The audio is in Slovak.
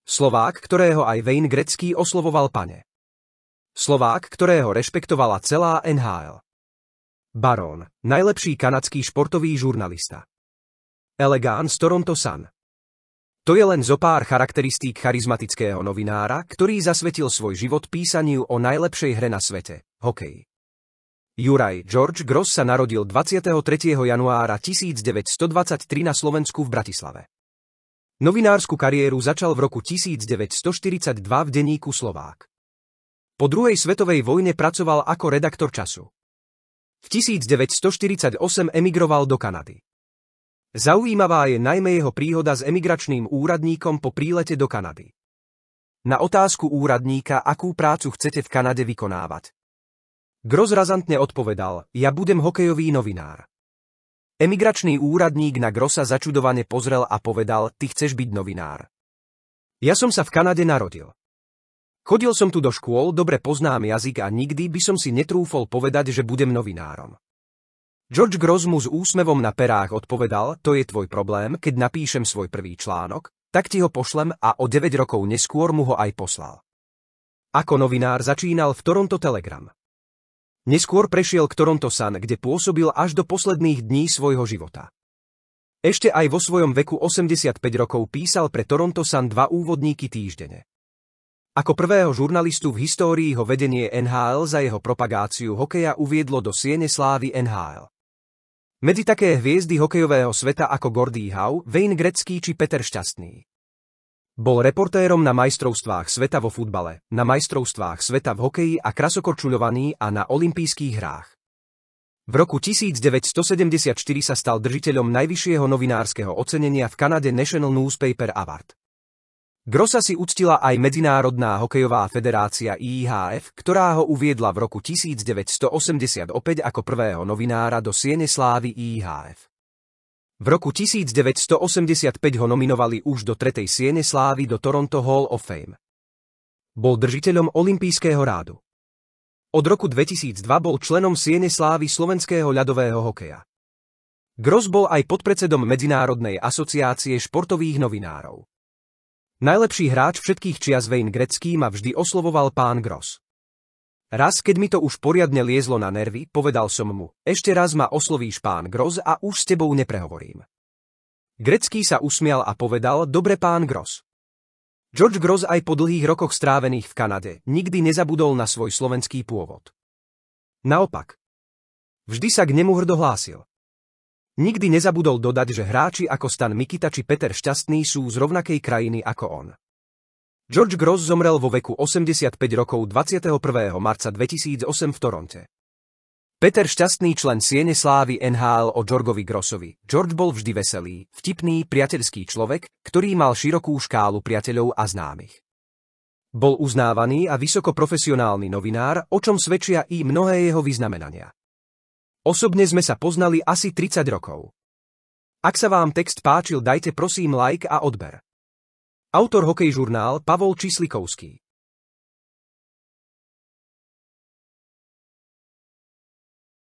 Slovák, ktorého aj Wayne Gretzky oslovoval pane. Slovák, ktorého rešpektovala celá NHL. Barón, najlepší kanadský športový žurnalista. Elegán z Toronto Sun. To je len zopár charakteristík charizmatického novinára, ktorý zasvetil svoj život písaniu o najlepšej hre na svete, hokeji. Juraj George Gross sa narodil 23. januára 1923 na Slovensku v Bratislave. Novinársku kariéru začal v roku 1942 v denníku Slovák. Po druhej svetovej vojne pracoval ako redaktor času. V 1948 emigroval do Kanady. Zaujímavá je najmä jeho príhoda s emigračným úradníkom po prílete do Kanady. Na otázku úradníka, akú prácu chcete v Kanade vykonávať, Gross razantne odpovedal: ja budem hokejový novinár. Emigračný úradník na Grossa začudovane pozrel a povedal: ty chceš byť novinár. Ja som sa v Kanade narodil. Chodil som tu do škôl, dobre poznám jazyk a nikdy by som si netrúfol povedať, že budem novinárom. George Gross mu s úsmevom na perách odpovedal: to je tvoj problém, keď napíšem svoj prvý článok, tak ti ho pošlem, a o 9 rokov neskôr mu ho aj poslal. Ako novinár začínal v Toronto Telegram. Neskôr prešiel k Toronto Sun, kde pôsobil až do posledných dní svojho života. Ešte aj vo svojom veku 85 rokov písal pre Toronto Sun 2 úvodníky týždene. Ako prvého žurnalistu v histórii ho vedenie NHL za jeho propagáciu hokeja uviedlo do siene slávy NHL. Medzi také hviezdy hokejového sveta ako Gordie Howe, Wayne Gretzky či Peter Šťastný. Bol reportérom na majstrovstvách sveta vo futbale, na majstrovstvách sveta v hokeji a krasokorčuľovaní a na olympijských hrách. V roku 1974 sa stal držiteľom najvyššieho novinárskeho ocenenia v Kanade National Newspaper Award. Grossa si uctila aj Medzinárodná hokejová federácia IIHF, ktorá ho uviedla v roku 1985 ako prvého novinára do siene slávy IIHF. V roku 1985 ho nominovali už do 3. siene slávy do Toronto Hall of Fame. Bol držiteľom olympijského rádu. Od roku 2002 bol členom siene slávy slovenského ľadového hokeja. Gross bol aj podpredsedom Medzinárodnej asociácie športových novinárov. Najlepší hráč všetkých čias Wayne Gretzky ma vždy oslovoval pán Gross. Raz, keď mi to už poriadne liezlo na nervy, povedal som mu: ešte raz ma oslovíš pán Gross a už s tebou neprehovorím. Gretzky sa usmial a povedal: dobre pán Gross. George Gross aj po dlhých rokoch strávených v Kanade nikdy nezabudol na svoj slovenský pôvod. Naopak. Vždy sa k nemu hrdo hlásil. Nikdy nezabudol dodať, že hráči ako Stan Mikita či Peter Šťastný sú z rovnakej krajiny ako on. George Gross zomrel vo veku 85 rokov 21. marca 2008 v Toronte. Peter Šťastný, člen siene slávy NHL o Georgovi Grossovi. George bol vždy veselý, vtipný, priateľský človek, ktorý mal širokú škálu priateľov a známych. Bol uznávaný a vysoko profesionálny novinár, o čom svedčia i mnohé jeho vyznamenania. Osobne sme sa poznali asi 30 rokov. Ak sa vám text páčil, dajte prosím like a odber. Autor Hokej žurnál Pavol Číslikovský.